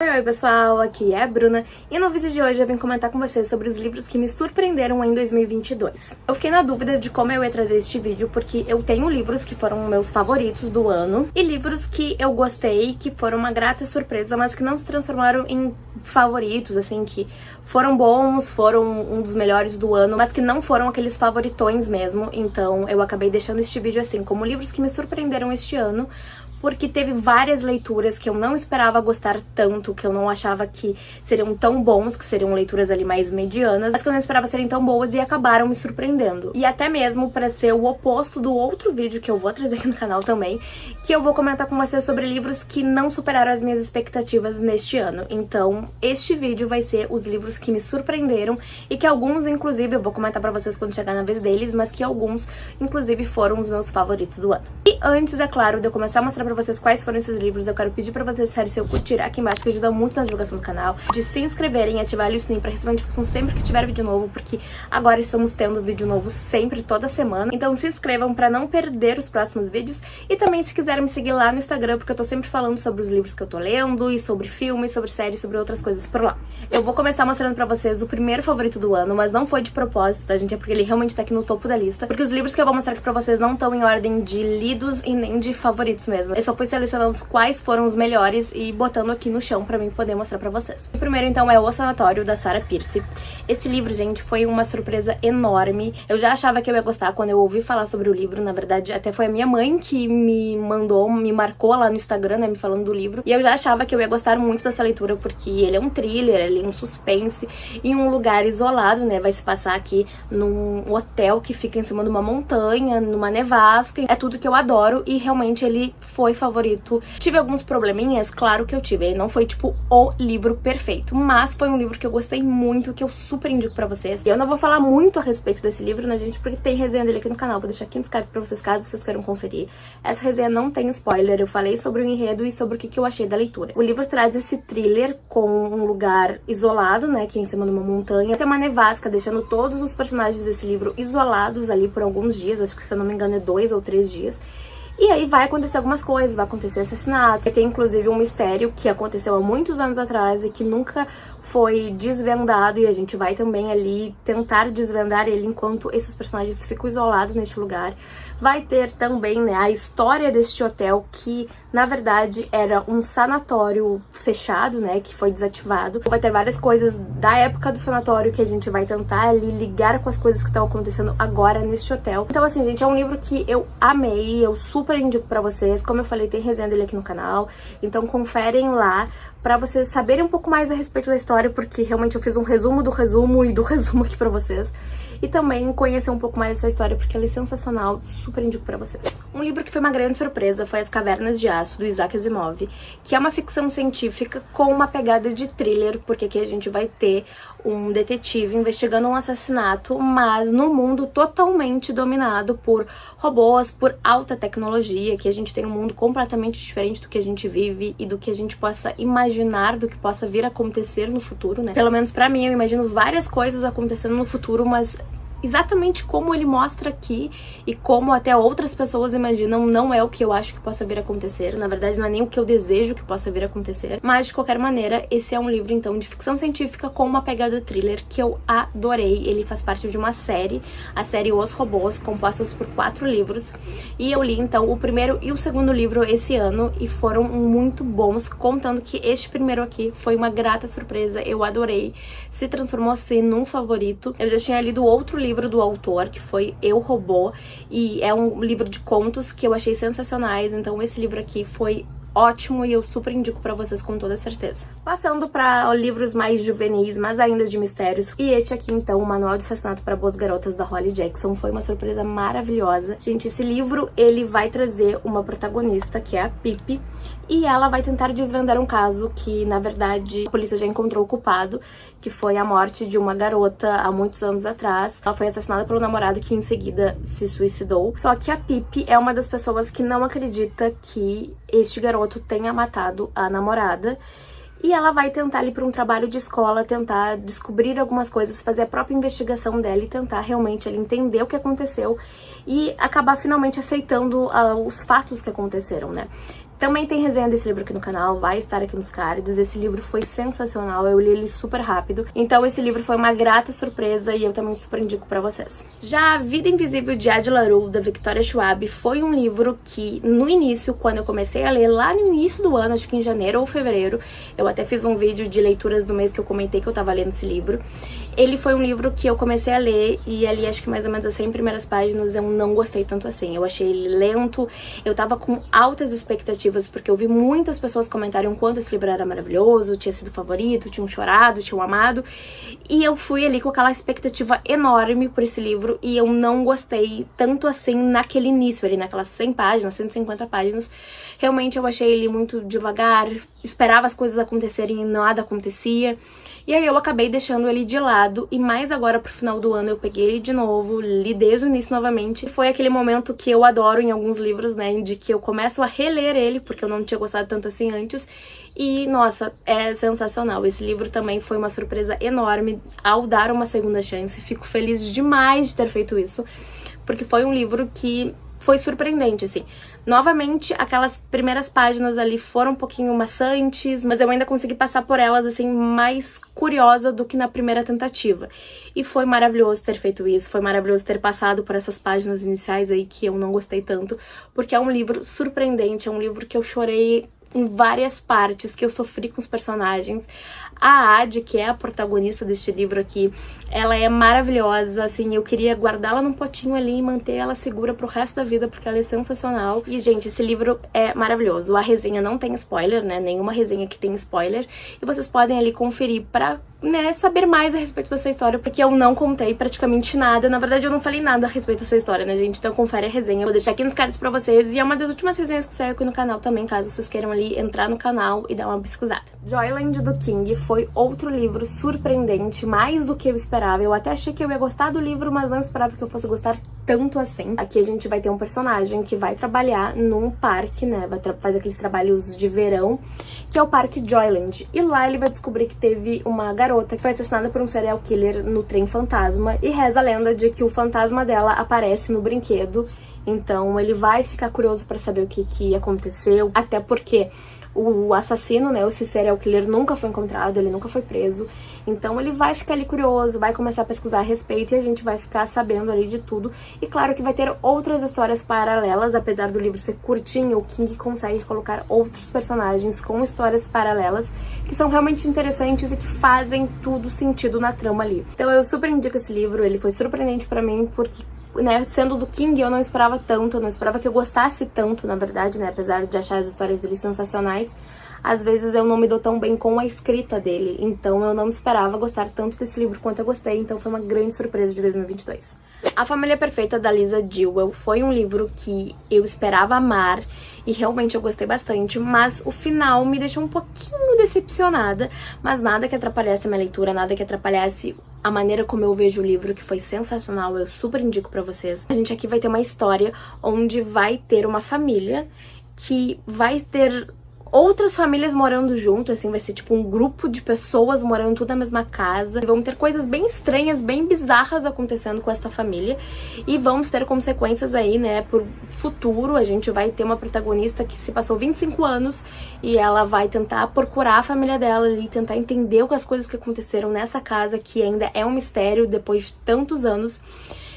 Oi pessoal, aqui é a Bruna e no vídeo de hoje eu vim comentar com vocês sobre os livros que me surpreenderam em 2022. Eu fiquei na dúvida de como eu ia trazer este vídeo porque eu tenho livros que foram meus favoritos do ano e livros que eu gostei, que foram uma grata surpresa, mas que não se transformaram em favoritos, assim, que foram bons, foram um dos melhores do ano, mas que não foram aqueles favoritões mesmo. Então eu acabei deixando este vídeo assim, como livros que me surpreenderam este ano, porque teve várias leituras que eu não esperava gostar tanto, que eu não achava que seriam tão bons, que seriam leituras ali mais medianas, mas que eu não esperava serem tão boas e acabaram me surpreendendo. E até mesmo para ser o oposto do outro vídeo que eu vou trazer aqui no canal também, que eu vou comentar com vocês sobre livros que não superaram as minhas expectativas neste ano. Então, este vídeo vai ser os livros que me surpreenderam e que alguns, inclusive, eu vou comentar pra vocês quando chegar na vez deles, mas que alguns, inclusive, foram os meus favoritos do ano. E antes, é claro, de eu começar a mostrar pra vocês quais foram esses livros, eu quero pedir pra vocês deixarem seu curtir aqui embaixo, que ajuda muito na divulgação do canal, de se inscreverem e ativarem o sininho pra receber notificação sempre que tiver vídeo novo, porque agora estamos tendo vídeo novo sempre, toda semana. Então se inscrevam pra não perder os próximos vídeos e também se quiserem me seguir lá no Instagram, porque eu tô sempre falando sobre os livros que eu tô lendo e sobre filmes, sobre séries, sobre outras coisas por lá. Eu vou começar mostrando pra vocês o primeiro favorito do ano, mas não foi de propósito, tá, gente? É porque ele realmente tá aqui no topo da lista, porque os livros que eu vou mostrar aqui pra vocês não estão em ordem de lidos e nem de favoritos mesmo. Eu só fui selecionando quais foram os melhores e botando aqui no chão pra mim poder mostrar pra vocês. O primeiro, então, é O Sanatório, da Sarah Pearse. Esse livro, gente, foi uma surpresa enorme. Eu já achava que eu ia gostar quando eu ouvi falar sobre o livro. Na verdade, até foi a minha mãe que me mandou, me marcou lá no Instagram, né, me falando do livro. E eu já achava que eu ia gostar muito dessa leitura, porque ele é um thriller, ele é um suspense, em um lugar isolado, né, vai se passar aqui num hotel que fica em cima de uma montanha, numa nevasca. É tudo que eu adoro e realmente ele foi favorito. Tive alguns probleminhas, claro que eu tive. Ele não foi, tipo, o livro perfeito, mas foi um livro que eu gostei muito, que eu super indico pra vocês. E eu não vou falar muito a respeito desse livro, né, gente, porque tem resenha dele aqui no canal. Vou deixar aqui nos cards pra vocês, caso vocês queiram conferir. Essa resenha não tem spoiler, eu falei sobre o enredo e sobre o que eu achei da leitura. O livro traz esse thriller com um lugar isolado, né, que é em cima de uma montanha. Tem uma nevasca, deixando todos os personagens desse livro isolados ali por alguns dias. Acho que, se eu não me engano, é 2 ou 3 dias. E aí vai acontecer algumas coisas, vai acontecer assassinato. Tem inclusive um mistério que aconteceu há muitos anos atrás e que nunca foi desvendado, e a gente vai também ali tentar desvendar ele enquanto esses personagens ficam isolados neste lugar. Vai ter também, né, a história deste hotel, que na verdade era um sanatório fechado, né, que foi desativado. Vai ter várias coisas da época do sanatório que a gente vai tentar ali ligar com as coisas que estão acontecendo agora neste hotel. Então assim, gente, é um livro que eu amei, eu super indico pra vocês. Como eu falei, tem resenha dele aqui no canal, então conferem lá pra vocês saberem um pouco mais a respeito da história, porque realmente eu fiz um resumo do resumo e do resumo aqui pra vocês. E também conhecer um pouco mais essa história, porque ela é sensacional, super indico pra vocês. Um livro que foi uma grande surpresa foi As Cavernas de Aço, do Isaac Asimov, que é uma ficção científica com uma pegada de thriller, porque aqui a gente vai ter um detetive investigando um assassinato, mas no mundo totalmente dominado por robôs, por alta tecnologia, que a gente tem um mundo completamente diferente do que a gente vive e do que a gente possa imaginar, do que possa vir a acontecer no futuro, né? Pelo menos pra mim, eu imagino várias coisas acontecendo no futuro, mas exatamente como ele mostra aqui e como até outras pessoas imaginam, não é o que eu acho que possa vir a acontecer. Na verdade, não é nem o que eu desejo que possa vir a acontecer. Mas, de qualquer maneira, esse é um livro, então, de ficção científica com uma pegada thriller que eu adorei. Ele faz parte de uma série, a série Os Robôs, compostas por 4 livros. E eu li, então, o primeiro e o segundo livro esse ano e foram muito bons, contando que este primeiro aqui foi uma grata surpresa. Eu adorei. Se transformou, assim, num favorito. Eu já tinha lido outro livro do autor, que foi Eu, Robô, e é um livro de contos que eu achei sensacionais, então esse livro aqui foi ótimo e eu super indico pra vocês com toda certeza. Passando pra livros mais juvenis, mas ainda de mistérios, e este aqui então, O Manual de Assassinato para Boas Garotas, da Holly Jackson, foi uma surpresa maravilhosa. Gente, esse livro, ele vai trazer uma protagonista, que é a Pippi, e ela vai tentar desvendar um caso que, na verdade, a polícia já encontrou o culpado, que foi a morte de uma garota há muitos anos atrás. Ela foi assassinada pelo namorado, que em seguida se suicidou. Só que a Pippi é uma das pessoas que não acredita que este garoto tenha matado a namorada. E ela vai tentar ir para um trabalho de escola, tentar descobrir algumas coisas, fazer a própria investigação dela e tentar realmente entender o que aconteceu e acabar finalmente aceitando os fatos que aconteceram, né? Também tem resenha desse livro aqui no canal, vai estar aqui nos cards. Esse livro foi sensacional, eu li ele super rápido. Então esse livro foi uma grata surpresa e eu também super indico pra vocês. Já A Vida Invisível de Adi LaRue, da Victoria Schwab, foi um livro que no início, quando eu comecei a ler, lá no início do ano, acho que em janeiro ou fevereiro, eu até fiz um vídeo de leituras do mês que eu comentei que eu tava lendo esse livro. Ele foi um livro que eu comecei a ler e ali acho que mais ou menos as 100 primeiras páginas eu não gostei tanto assim. Eu achei ele lento, eu tava com altas expectativas porque eu vi muitas pessoas comentarem o quanto esse livro era maravilhoso, tinha sido favorito, tinham chorado, tinham amado. E eu fui ali com aquela expectativa enorme por esse livro e eu não gostei tanto assim naquele início, ali naquelas 100 páginas, 150 páginas. Realmente eu achei ele muito devagar, esperava as coisas acontecerem e nada acontecia. E aí eu acabei deixando ele de lado e mais agora pro final do ano eu peguei ele de novo, li desde o início novamente. Foi aquele momento que eu adoro em alguns livros, né, de que eu começo a reler ele, porque eu não tinha gostado tanto assim antes. E, nossa, é sensacional. Esse livro também foi uma surpresa enorme ao dar uma segunda chance. Fico feliz demais de ter feito isso, porque foi um livro que foi surpreendente, assim. Novamente, aquelas primeiras páginas ali foram um pouquinho maçantes, mas eu ainda consegui passar por elas, assim, mais curiosa do que na primeira tentativa. E foi maravilhoso ter feito isso, foi maravilhoso ter passado por essas páginas iniciais aí que eu não gostei tanto, porque é um livro surpreendente, é um livro que eu chorei em várias partes, que eu sofri com os personagens. A Adi, que é a protagonista deste livro aqui, ela é maravilhosa, assim, eu queria guardá-la num potinho ali e manter ela segura pro resto da vida, porque ela é sensacional. E, gente, esse livro é maravilhoso. A resenha não tem spoiler, né, nenhuma resenha que tem spoiler, e vocês podem ali conferir pra, né, saber mais a respeito dessa história, porque eu não contei praticamente nada. Na verdade, eu não falei nada a respeito dessa história, né, gente? Então confere a resenha. Eu vou deixar aqui nos cards pra vocês, e é uma das últimas resenhas que saiu aqui no canal também, caso vocês queiram ali entrar no canal e dar uma pesquisada. Joyland, do King, foi outro livro surpreendente, mais do que eu esperava. Eu até achei que eu ia gostar do livro, mas não esperava que eu fosse gostar tanto assim. Aqui a gente vai ter um personagem que vai trabalhar num parque, né, fazer aqueles trabalhos de verão, que é o Parque Joyland. E lá ele vai descobrir que teve uma garota que foi assassinada por um serial killer no trem fantasma, e reza a lenda de que o fantasma dela aparece no brinquedo. Então ele vai ficar curioso pra saber o que aconteceu, até porque o assassino, né, esse serial killer nunca foi encontrado, ele nunca foi preso. Então ele vai ficar ali curioso, vai começar a pesquisar a respeito e a gente vai ficar sabendo ali de tudo. E claro que vai ter outras histórias paralelas, apesar do livro ser curtinho, o King consegue colocar outros personagens com histórias paralelas que são realmente interessantes e que fazem tudo sentido na trama ali. Então eu super indico esse livro, ele foi surpreendente pra mim porque, né, sendo do King, eu não esperava tanto, eu não esperava que eu gostasse tanto, na verdade, né, apesar de achar as histórias dele sensacionais, às vezes eu não me dou tão bem com a escrita dele, então eu não esperava gostar tanto desse livro quanto eu gostei, então foi uma grande surpresa de 2022. A Família Perfeita, da Lisa Dewell, foi um livro que eu esperava amar e realmente eu gostei bastante, mas o final me deixou um pouquinho decepcionada, mas nada que atrapalhasse a minha leitura, nada que atrapalhasse a maneira como eu vejo o livro, que foi sensacional, eu super indico pra vocês. A gente aqui vai ter uma história onde vai ter uma família que vai ter outras famílias morando junto, assim, vai ser tipo um grupo de pessoas morando tudo na mesma casa. Vão ter coisas bem estranhas, bem bizarras acontecendo com essa família e vamos ter consequências aí, né, pro futuro. A gente vai ter uma protagonista que se passou 25 anos e ela vai tentar procurar a família dela ali, tentar entender as coisas que aconteceram nessa casa, que ainda é um mistério depois de tantos anos.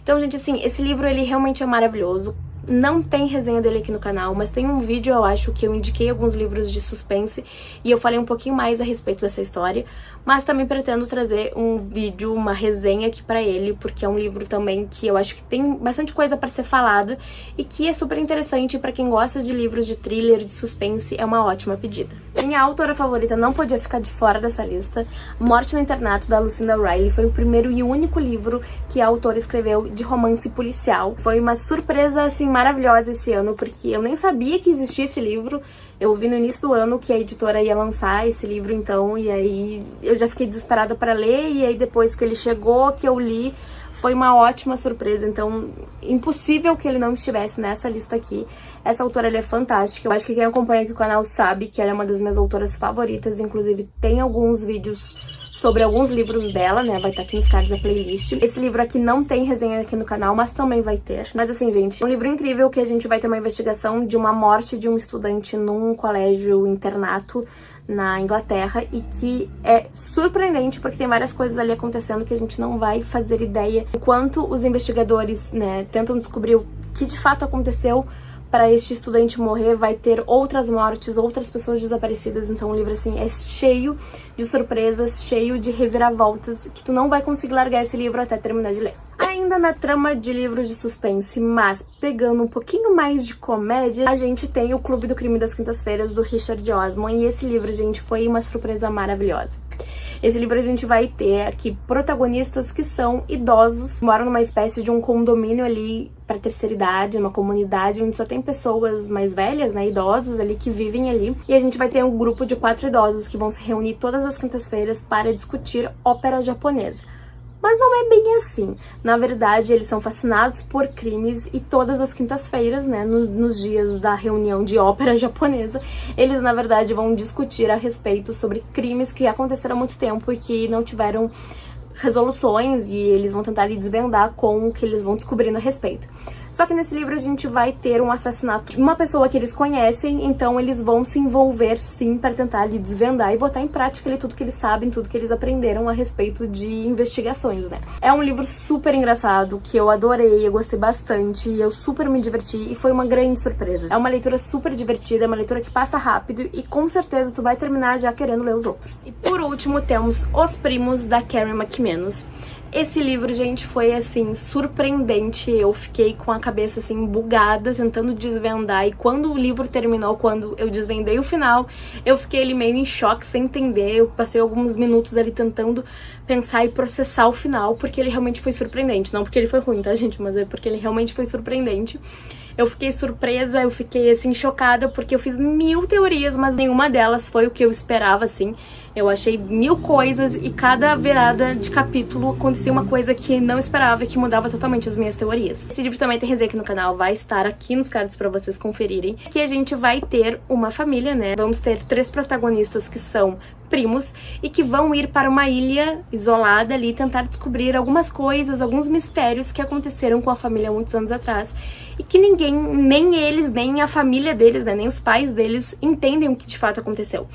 Então, gente, assim, esse livro, ele realmente é maravilhoso. Não tem resenha dele aqui no canal, mas tem um vídeo, eu acho, que eu indiquei alguns livros de suspense e eu falei um pouquinho mais a respeito dessa história, mas também pretendo trazer um vídeo, uma resenha aqui pra ele, porque é um livro também que eu acho que tem bastante coisa pra ser falada e que é super interessante pra quem gosta de livros de thriller, de suspense, é uma ótima pedida. Minha autora favorita não podia ficar de fora dessa lista. Morte no Internato, da Lucinda Riley, foi o primeiro e único livro que a autora escreveu de romance policial. Foi uma surpresa, assim, maravilhosa esse ano, porque eu nem sabia que existia esse livro. Eu vi no início do ano que a editora ia lançar esse livro, então, e aí eu já fiquei desesperada para ler, e aí depois que ele chegou, que eu li, Foi uma ótima surpresa, então impossível que ele não estivesse nessa lista aqui. Essa autora, ela é fantástica. Eu acho que quem acompanha aqui o canal sabe que ela é uma das minhas autoras favoritas. Inclusive, tem alguns vídeos sobre alguns livros dela, né? Vai estar aqui nos cards a playlist. Esse livro aqui não tem resenha aqui no canal, mas também vai ter. Mas assim, gente, é um livro incrível que a gente vai ter uma investigação de uma morte de um estudante num colégio internato na Inglaterra e que é surpreendente porque tem várias coisas ali acontecendo que a gente não vai fazer ideia. Enquanto os investigadores, né, tentam descobrir o que de fato aconteceu para este estudante morrer, vai ter outras mortes, outras pessoas desaparecidas. Então o livro, assim, é cheio de surpresas, cheio de reviravoltas, que tu não vai conseguir largar esse livro até terminar de ler. Ainda na trama de livros de suspense, mas pegando um pouquinho mais de comédia, a gente tem O Clube do Crime das Quintas-Feiras, do Richard Osman, e esse livro, gente, foi uma surpresa maravilhosa. Esse livro a gente vai ter aqui protagonistas que são idosos, moram numa espécie de um condomínio ali para terceira idade, uma comunidade onde só tem pessoas mais velhas, né, idosos ali que vivem ali. E a gente vai ter um grupo de 4 idosos que vão se reunir todas as quintas-feiras para discutir ópera japonesa. Mas não é bem assim. Na verdade, eles são fascinados por crimes e todas as quintas-feiras, né, nos dias da reunião de ópera japonesa, eles, na verdade, vão discutir a respeito sobre crimes que aconteceram há muito tempo e que não tiveram resoluções, e eles vão tentar ali desvendar com o que eles vão descobrindo a respeito. Só que nesse livro a gente vai ter um assassinato de uma pessoa que eles conhecem, então eles vão se envolver sim para tentar ali desvendar e botar em prática ali tudo que eles sabem, tudo que eles aprenderam a respeito de investigações, né? É um livro super engraçado, que eu adorei, eu gostei bastante, eu super me diverti e foi uma grande surpresa. É uma leitura super divertida, é uma leitura que passa rápido e com certeza tu vai terminar já querendo ler os outros. E por último temos Os Primos, da Karen McManus. Esse livro, gente, foi, assim, surpreendente. Eu fiquei com a cabeça, assim, bugada, tentando desvendar. E quando o livro terminou, quando eu desvendei o final, eu fiquei ali meio em choque, sem entender. Eu passei alguns minutos ali tentando pensar e processar o final, porque ele realmente foi surpreendente. Não porque ele foi ruim, tá, gente? Mas é porque ele realmente foi surpreendente. Eu fiquei surpresa, eu fiquei, assim, chocada, porque eu fiz 1000 teorias, mas nenhuma delas foi o que eu esperava, assim. Eu achei 1000 coisas e cada virada de capítulo acontecia uma coisa que não esperava e que mudava totalmente as minhas teorias. Esse livro também tem resenha aqui no canal, vai estar aqui nos cards pra vocês conferirem. Aqui a gente vai ter uma família, né? Vamos ter 3 protagonistas que são primos e que vão ir para uma ilha isolada ali tentar descobrir algumas coisas, alguns mistérios que aconteceram com a família há muitos anos atrás e que ninguém, nem eles, nem a família deles, né, nem os pais deles entendem o que de fato aconteceu.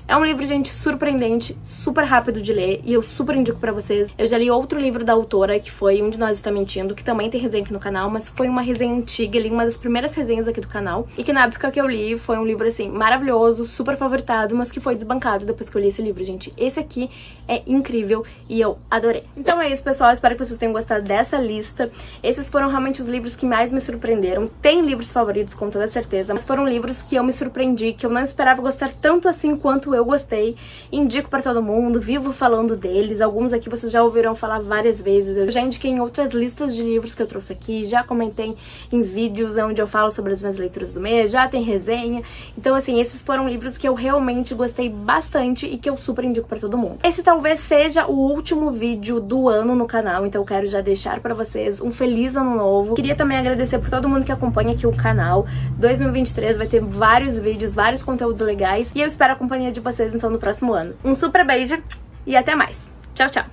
É um livro, gente, surpreendente, super rápido de ler e eu super indico pra vocês. Eu já li outro livro da autora, que foi Um de Nós Está Mentindo, que também tem resenha aqui no canal, mas foi uma resenha antiga, li uma das primeiras resenhas aqui do canal, e que na época que eu li foi um livro, assim, maravilhoso, super favoritado, mas que foi desbancado depois que eu li esse livro, gente. Esse aqui é incrível e eu adorei. Então é isso, pessoal, espero que vocês tenham gostado dessa lista. Esses foram realmente os livros que mais me surpreenderam. Tem livros favoritos, com toda certeza, mas foram livros que eu me surpreendi, que eu não esperava gostar tanto assim quanto eu gostei. Indico pra todo mundo, vivo falando deles. Alguns aqui vocês já ouviram falar várias vezes. Eu já indiquei em outras listas de livros que eu trouxe aqui, já comentei em vídeos onde eu falo sobre as minhas leituras do mês, já tem resenha. Então, assim, esses foram livros que eu realmente gostei bastante e que eu super indico pra todo mundo. Esse talvez seja o último vídeo do ano no canal, então eu quero já deixar pra vocês um feliz ano novo. Queria também agradecer por todo mundo que acompanha aqui o canal. 2023 vai ter vários vídeos, vários conteúdos legais e eu espero a companhia de vocês então no próximo ano. Um super beijo e até mais. Tchau, tchau!